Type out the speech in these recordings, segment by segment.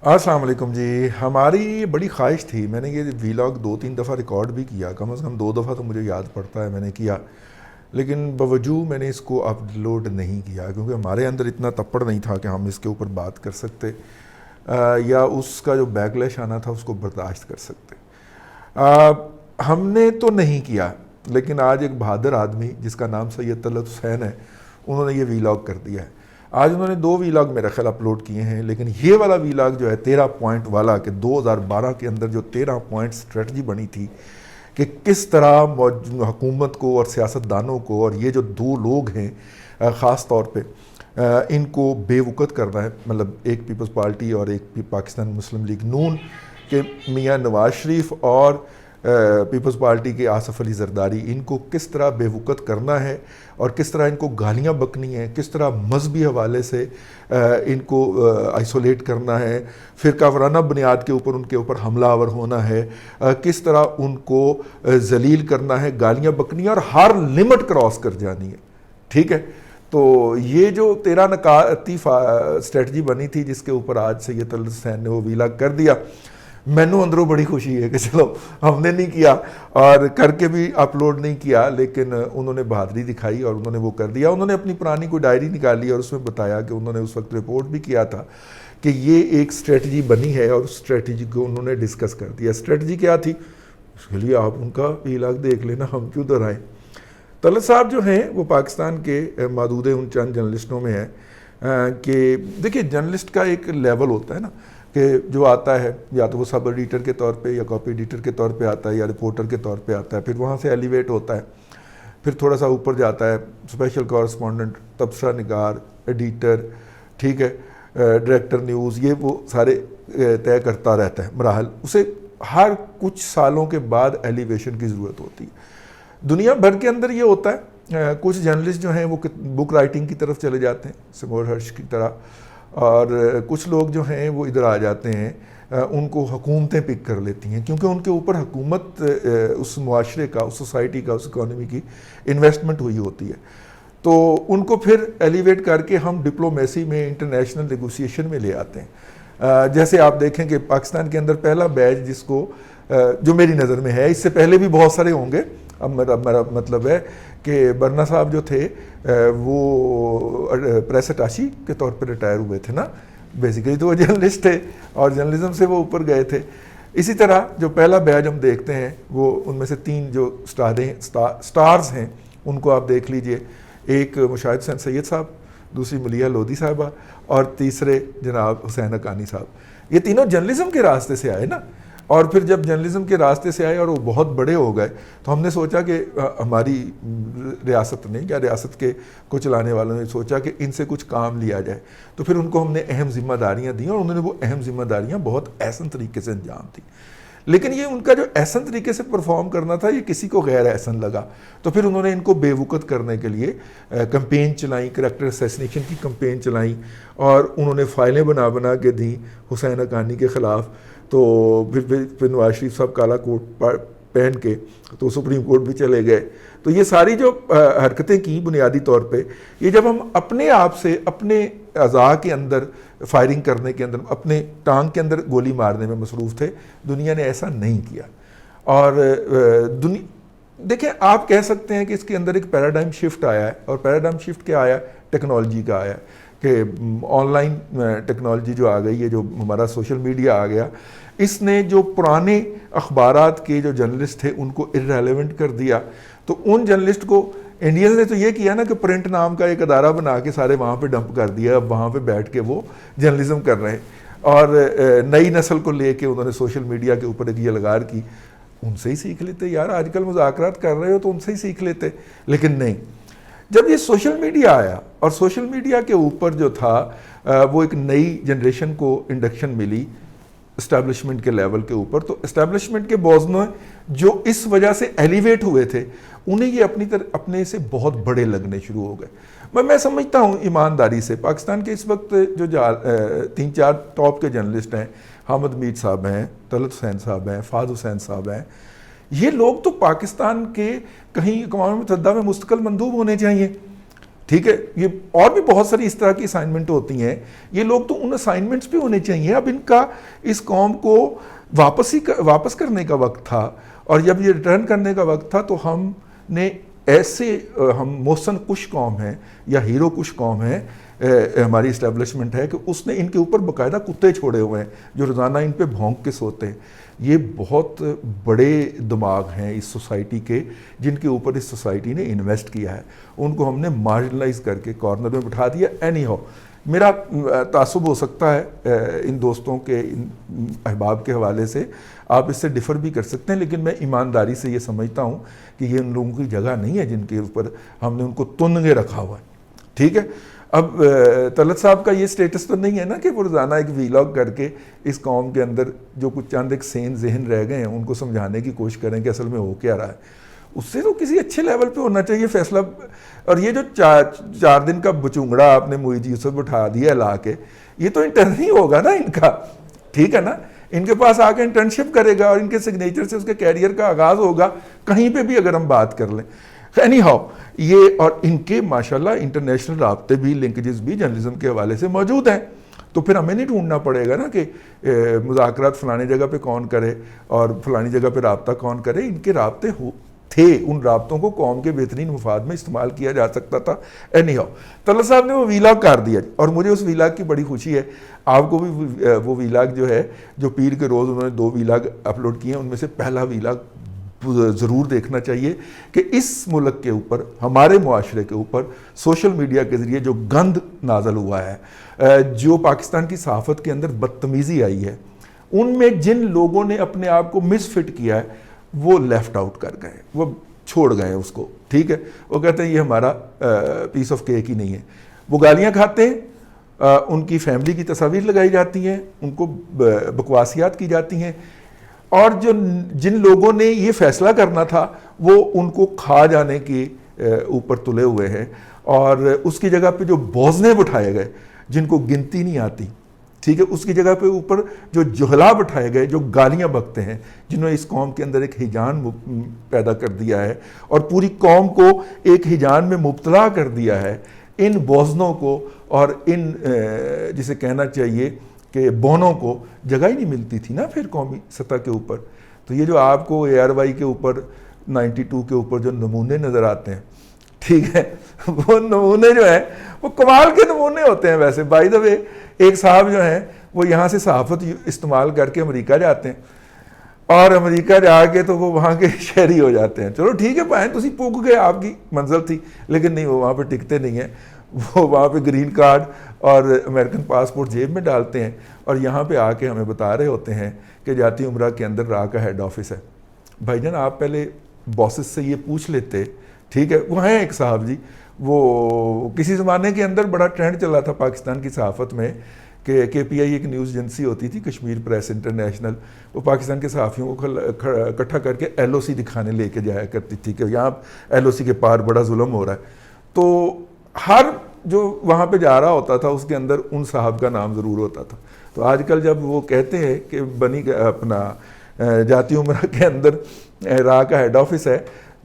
السلام علیکم جی. ہماری بڑی خواہش تھی, میں نے یہ ویلاگ 2-3 دفعہ ریکارڈ بھی کیا, کم از کم 2 دفعہ تو مجھے یاد پڑتا ہے میں نے کیا, لیکن باوجود میں نے اس کو اپلوڈ نہیں کیا کیونکہ ہمارے اندر اتنا تپڑ نہیں تھا کہ ہم اس کے اوپر بات کر سکتے یا اس کا جو بیک لیش آنا تھا اس کو برداشت کر سکتے. ہم نے تو نہیں کیا, لیکن آج ایک بہادر آدمی جس کا نام سید طلعت حسین ہے, انہوں نے یہ ویلاگ کر دیا ہے. آج انہوں نے 2 ویلاگ میرا خیال اپلوڈ کیے ہیں, لیکن یہ والا ویلاگ جو ہے 13 پوائنٹ والا, کہ 2012 کے اندر جو 13 پوائنٹ اسٹریٹجی بنی تھی کہ کس طرح حکومت کو اور سیاستدانوں کو, اور یہ جو 2 لوگ ہیں خاص طور پہ ان کو بے وقت کرنا ہے, مطلب ایک پیپلز پارٹی اور ایک پاکستان مسلم لیگ نون کے میاں نواز شریف اور پیپلز پارٹی کے آصف علی زرداری, ان کو کس طرح بے وقت کرنا ہے اور کس طرح ان کو گالیاں بکنی ہیں, کس طرح مذہبی حوالے سے ان کو آئسولیٹ کرنا ہے, فرقہ وارانہ بنیاد کے اوپر ان کے اوپر حملہ آور ہونا ہے, کس طرح ان کو ذلیل کرنا ہے, گالیاں بکنی ہیں اور ہر لمٹ کراس کر جانی ہے. ٹھیک ہے, تو یہ جو 13 نکاتی اسٹریٹجی بنی تھی جس کے اوپر آج سید طلعت حسین نے وہ ویلاگ کر دیا, مینوں اندروں بڑی خوشی ہے کہ چلو ہم نے نہیں کیا اور کر کے بھی اپلوڈ نہیں کیا, لیکن انہوں نے بہادری دکھائی اور انہوں نے وہ کر دیا. انہوں نے اپنی پرانی کوئی ڈائری نکالی اور اس میں بتایا کہ انہوں نے اس وقت رپورٹ بھی کیا تھا کہ یہ ایک اسٹریٹجی بنی ہے اور اس اسٹریٹجی کو انہوں نے ڈسکس کر دیا. اسٹریٹجی کیا تھی اس کے لیے آپ ان کا ویلاگ دیکھ لینا, ہم کیوں دہرائیں. طلعت صاحب جو ہیں وہ پاکستان کے معدود ان چند جرنلسٹوں میں ہیں کہ دیکھیے جرنلسٹ کا ایک لیول ہوتا ہے نا, کہ جو آتا ہے یا تو وہ سب ایڈیٹر کے طور پہ یا کاپی ایڈیٹر کے طور پہ آتا ہے یا رپورٹر کے طور پہ آتا ہے, پھر وہاں سے ایلیویٹ ہوتا ہے, پھر تھوڑا سا اوپر جاتا ہے اسپیشل کورسپونڈنٹ, تبصرہ نگار, ایڈیٹر, ٹھیک ہے, ڈائریکٹر نیوز, یہ وہ سارے طے کرتا رہتا ہے مراحل. اسے ہر کچھ سالوں کے بعد ایلیویشن کی ضرورت ہوتی ہے. دنیا بھر کے اندر یہ ہوتا ہے, کچھ جرنلسٹ جو ہیں وہ بک رائٹنگ کی طرف چلے جاتے ہیں سمور ہرش کی طرح, اور کچھ لوگ جو ہیں وہ ادھر آ جاتے ہیں, ان کو حکومتیں پک کر لیتی ہیں کیونکہ ان کے اوپر حکومت اس معاشرے کا, اس سوسائٹی کا, اس اکانومی کی انویسٹمنٹ ہوئی ہوتی ہے. تو ان کو پھر ایلیویٹ کر کے ہم ڈپلومیسی میں, انٹرنیشنل نیگوسیشن میں لے آتے ہیں. جیسے آپ دیکھیں کہ پاکستان کے اندر پہلا بیچ جس کو, جو میری نظر میں ہے, اس سے پہلے بھی بہت سارے ہوں گے, اب میرا مطلب ہے کہ برنا صاحب جو تھے وہ پریس اٹاشی کے طور پہ ریٹائر ہوئے تھے نا, بیسیکلی تو وہ جرنلسٹ تھے اور جرنلزم سے وہ اوپر گئے تھے. اسی طرح جو پہلا بیچ ہم دیکھتے ہیں وہ ان میں سے 3 جو سٹارز ہیں ان کو آپ دیکھ لیجئے, ایک مشاہد حسین سید صاحب, دوسری ملیحہ لودھی صاحبہ اور تیسرے جناب حسین حقانی صاحب. یہ تینوں جرنلزم کے راستے سے آئے نا, اور پھر جب جرنلزم کے راستے سے آئے اور وہ بہت بڑے ہو گئے تو ہم نے سوچا کہ ہماری ریاست نے یا ریاست کے کو چلانے والوں نے سوچا کہ ان سے کچھ کام لیا جائے, تو پھر ان کو ہم نے اہم ذمہ داریاں دیں اور انہوں نے وہ اہم ذمہ داریاں بہت احسن طریقے سے انجام دیں. لیکن یہ ان کا جو احسن طریقے سے پرفارم کرنا تھا یہ کسی کو غیر احسن لگا, تو پھر انہوں نے ان کو بے وقت کرنے کے لیے کمپین چلائیں, کریکٹر اسیسنیشن کی کمپین چلائیں, اور انہوں نے فائلیں بنا کے دیں حسین حقانی کے خلاف. تو پھر نواز شریف صاحب کالا کوٹ پہن کے تو سپریم کورٹ بھی چلے گئے. تو یہ ساری جو حرکتیں کی بنیادی طور پہ, یہ جب ہم اپنے آپ سے اپنے اعضاء کے اندر فائرنگ کرنے کے اندر, اپنے ٹانگ کے اندر گولی مارنے میں مصروف تھے, دنیا نے ایسا نہیں کیا. اور دیکھیں آپ کہہ سکتے ہیں کہ اس کے اندر ایک پیراڈائم شفٹ آیا ہے, اور پیراڈائم شفٹ کیا آیا, ٹیکنالوجی کا آیا کہ آن لائن ٹیکنالوجی جو آ گئی ہے, جو ہمارا سوشل میڈیا آ گیا, اس نے جو پرانے اخبارات کے جو جرنلسٹ تھے ان کو ارریلیونٹ کر دیا. تو ان جرنلسٹ کو انڈینز نے تو یہ کیا نا کہ پرنٹ نام کا ایک ادارہ بنا کے سارے وہاں پہ ڈمپ کر دیا, اب وہاں پہ بیٹھ کے وہ جرنلزم کر رہے ہیں. اور نئی نسل کو لے کے انہوں نے سوشل میڈیا کے اوپر ایک یہ لگار کی, ان سے ہی سیکھ لیتے یار, آج کل مذاکرات کر رہے ہو تو ان سے ہی سیکھ لیتے. لیکن نہیں, جب یہ سوشل میڈیا آیا اور سوشل میڈیا کے اوپر جو تھا وہ ایک نئی جنریشن کو انڈکشن ملی اسٹیبلشمنٹ کے لیول کے اوپر, تو اسٹیبلشمنٹ کے بوزنوں جو اس وجہ سے ایلیویٹ ہوئے تھے انہیں یہ اپنے سے بہت بڑے لگنے شروع ہو گئے. میں سمجھتا ہوں ایمانداری سے پاکستان کے اس وقت جو 3-4 ٹاپ کے جرنلسٹ ہیں, حامد میر صاحب ہیں, طلعت حسین صاحب ہیں, فہد حسین صاحب ہیں, یہ لوگ تو پاکستان کے کہیں اقوام متحدہ میں مستقل مندوب ہونے چاہیے. ٹھیک ہے. یہ اور بھی بہت ساری اس طرح کی اسائنمنٹ ہوتی ہیں. یہ لوگ تو ان اسائنمنٹس پہ ہونے چاہیے. اب ان کا اس قوم کو واپس کرنے کا وقت تھا, اور جب یہ ریٹرن کرنے کا وقت تھا تو ہم نے ایسے, ہم محسن کش قوم ہیں یا ہیرو کش قوم ہیں, ہماری اسٹیبلشمنٹ ہے کہ اس نے ان کے اوپر باقاعدہ کتے چھوڑے ہوئے ہیں جو روزانہ ان پہ بھونک کے سوتے ہیں. یہ بہت بڑے دماغ ہیں اس سوسائٹی کے جن کے اوپر اس سوسائٹی نے انویسٹ کیا ہے. ان کو ہم نے مارجنلائز کر کے کارنر میں بٹھا دیا. اینی ہاؤ, میرا تعصب ہو سکتا ہے ان دوستوں کے, ان احباب کے حوالے سے, آپ اس سے ڈفر بھی کر سکتے ہیں, لیکن میں ایمانداری سے یہ سمجھتا ہوں کہ یہ ان لوگوں کی جگہ نہیں ہے جن کے اوپر ہم نے ان کو تنگے رکھا ہوا ہے. ٹھیک ہے. اب طلعت صاحب کا یہ سٹیٹس تو نہیں ہے نا کہ وہ روزانہ ایک ویلاگ کر کے اس قوم کے اندر جو کچھ چند ایک سین ذہن رہ گئے ہیں ان کو سمجھانے کی کوشش کریں کہ اصل میں ہو کیا رہا ہے. اس سے تو کسی اچھے لیول پہ ہونا چاہیے فیصلہ. اور یہ جو 4 دن کا بچونگڑا آپ نے معید یوسف بٹھا دیا لا کے, یہ تو انٹرن ہی ہوگا نا ان کا. ٹھیک ہے نا, ان کے پاس آ کے انٹرنشپ کرے گا اور ان کے سگنیچر سے اس کے کیریئر کا آغاز ہوگا کہیں پہ بھی اگر ہم بات کر لیں. اینی ہاؤ, یہ اور ان کے ماشاءاللہ انٹرنیشنل رابطے بھی, لنکیجز بھی جرنلزم کے حوالے سے موجود ہیں. تو پھر ہمیں نہیں ڈھونڈنا پڑے گا نا کہ مذاکرات فلانی جگہ پہ کون کرے اور فلانی جگہ پہ رابطہ کون کرے. ان کے رابطے تھے, ان رابطوں کو قوم کے بہترین مفاد میں استعمال کیا جا سکتا تھا. اینی ہاؤ, طلعت صاحب نے وہ ویلاگ کر دیا اور مجھے اس ویلاگ کی بڑی خوشی ہے. آپ کو بھی وہ ویلاگ جو ہے, جو پیر کے روز انہوں نے 2 ویلاگ اپلوڈ کیے ہیں, ان میں سے پہلا ویلاگ ضرور دیکھنا چاہیے کہ اس ملک کے اوپر, ہمارے معاشرے کے اوپر سوشل میڈیا کے ذریعے جو گند نازل ہوا ہے, جو پاکستان کی صحافت کے اندر بدتمیزی آئی ہے, ان میں جن لوگوں نے اپنے آپ کو مس فٹ کیا ہے وہ لیفٹ آؤٹ کر گئے, وہ چھوڑ گئے اس کو. ٹھیک ہے. وہ کہتے ہیں یہ ہمارا پیس آف کیک ہی نہیں ہے. وہ گالیاں کھاتے ہیں, ان کی فیملی کی تصاویر لگائی جاتی ہیں, ان کو بکواسیات کی جاتی ہیں, اور جن لوگوں نے یہ فیصلہ کرنا تھا وہ ان کو کھا جانے کے اوپر تلے ہوئے ہیں. اور اس کی جگہ پہ جو بوزنے بٹھائے گئے جن کو گنتی نہیں آتی, ٹھیک ہے, اس کی جگہ پہ اوپر جو جہلا بٹھائے گئے جو گالیاں بکتے ہیں, جنہوں نے اس قوم کے اندر ایک ہیجان پیدا کر دیا ہے اور پوری قوم کو ایک ہیجان میں مبتلا کر دیا ہے, ان بوزنوں کو اور ان جسے کہنا چاہیے کہ بونوں کو جگہ ہی نہیں ملتی تھی نا پھر قومی سطح کے اوپر. تو یہ جو آپ کو ARY کے اوپر 92 کے اوپر جو نمونے نظر آتے ہیں, ٹھیک ہے, وہ نمونے جو ہیں وہ کمال کے نمونے ہوتے ہیں. ویسے بائی دا وے, ایک صاحب جو ہیں وہ یہاں سے صحافت استعمال کر کے امریکہ جاتے ہیں, اور امریکہ جا کے تو وہ وہاں کے شہری ہو جاتے ہیں. چلو ٹھیک ہے, پائیں تسی پوک گئے, آپ کی منزل تھی, لیکن نہیں, وہ وہاں پہ ٹکتے نہیں ہیں. وہ وہاں پہ گرین کارڈ اور امریکن پاسپورٹ جیب میں ڈالتے ہیں اور یہاں پہ آ کے ہمیں بتا رہے ہوتے ہیں کہ جاتی عمرہ کے اندر راہ کا ہیڈ آفس ہے. بھائی جان, آپ پہلے باسز سے یہ پوچھ لیتے. ٹھیک ہے. وہ ہیں ایک صاحب جی, وہ کسی زمانے کے اندر بڑا ٹرینڈ چلا تھا پاکستان کی صحافت میں کہ KPI ایک نیوز ایجنسی ہوتی تھی, کشمیر پریس انٹرنیشنل, وہ پاکستان کے صحافیوں کو اکٹھا کر کے LOC دکھانے لے کے جایا کرتی تھی کہ یہاں LOC کے پار بڑا ظلم ہو رہا ہے. تو ہر جو وہاں پہ جا رہا ہوتا تھا اس کے اندر ان صاحب کا نام ضرور ہوتا تھا. تو آج کل جب وہ کہتے ہیں کہ بنی اپنا جاتی عمرہ کے اندر راہ کا ہیڈ آفس ہے,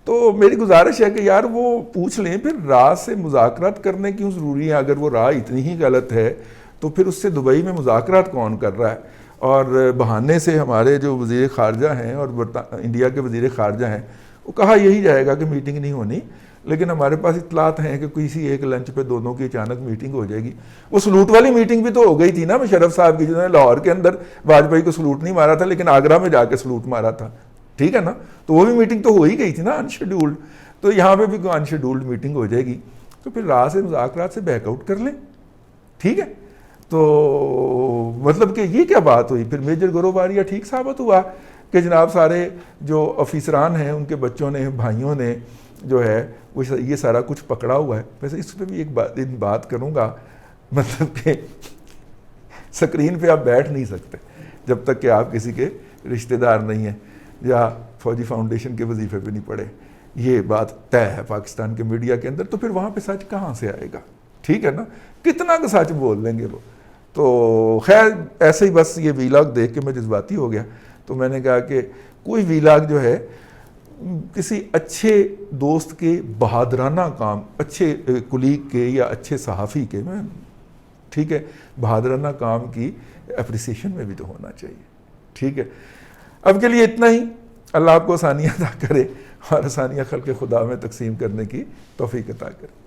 تو میری گزارش ہے کہ یار وہ پوچھ لیں پھر راہ سے مذاکرات کرنے کیوں ضروری ہے. اگر وہ راہ اتنی ہی غلط ہے تو پھر اس سے دبئی میں مذاکرات کون کر رہا ہے. اور بہانے سے ہمارے جو وزیر خارجہ ہیں اور انڈیا کے وزیر خارجہ ہیں, وہ کہا یہی جائے گا کہ میٹنگ نہیں ہونی, لیکن ہمارے پاس اطلاعات ہیں کہ کسی ایک لنچ پہ دونوں کی اچانک میٹنگ ہو جائے گی. وہ سلوٹ والی میٹنگ بھی تو ہو گئی تھی نا مشرف صاحب کی, جنہوں نے لاہور کے اندر واجپئی کو سلوٹ نہیں مارا تھا لیکن آگرہ میں جا کے سلوٹ مارا تھا. ٹھیک ہے نا, تو وہ بھی میٹنگ تو ہو ہی گئی تھی نا انشیڈیولڈ. تو یہاں پہ بھی کوئی انشیڈیولڈ میٹنگ ہو جائے گی تو پھر راہ سے مذاکرات سے بیک آؤٹ کر لیں. ٹھیک ہے. تو مطلب کہ یہ کیا بات ہوئی. پھر میجر گروباریہ ٹھیک ثابت ہوا کہ جناب سارے جو افیسران ہیں ان کے بچوں نے, بھائیوں نے جو ہے وہ یہ سارا کچھ پکڑا ہوا ہے. ویسے اس پہ بھی ایک بات کروں گا, مطلب کہ سکرین پہ آپ بیٹھ نہیں سکتے جب تک کہ آپ کسی کے رشتہ دار نہیں ہیں یا فوجی فاؤنڈیشن کے وظیفے پہ نہیں پڑے. یہ بات طے ہے پاکستان کے میڈیا کے اندر. تو پھر وہاں پہ سچ کہاں سے آئے گا. ٹھیک ہے نا, کتنا کا سچ بول لیں گے وہ. تو خیر ایسے ہی بس یہ ویلاگ دیکھ کے میں جذباتی ہو گیا. تو میں نے کہا کہ کوئی ویلاگ جو ہے کسی اچھے دوست کے بہادرانہ کام، اچھے کلیگ کے یا اچھے صحافی کے، میں ٹھیک ہے بہادرانہ کام کی اپریسیشن میں بھی تو ہونا چاہیے. ٹھیک ہے، اب کے لیے اتنا ہی. اللہ آپ کو آسانیاں عطا کرے اور آسانیاں خلق خدا میں تقسیم کرنے کی توفیق عطا کرے.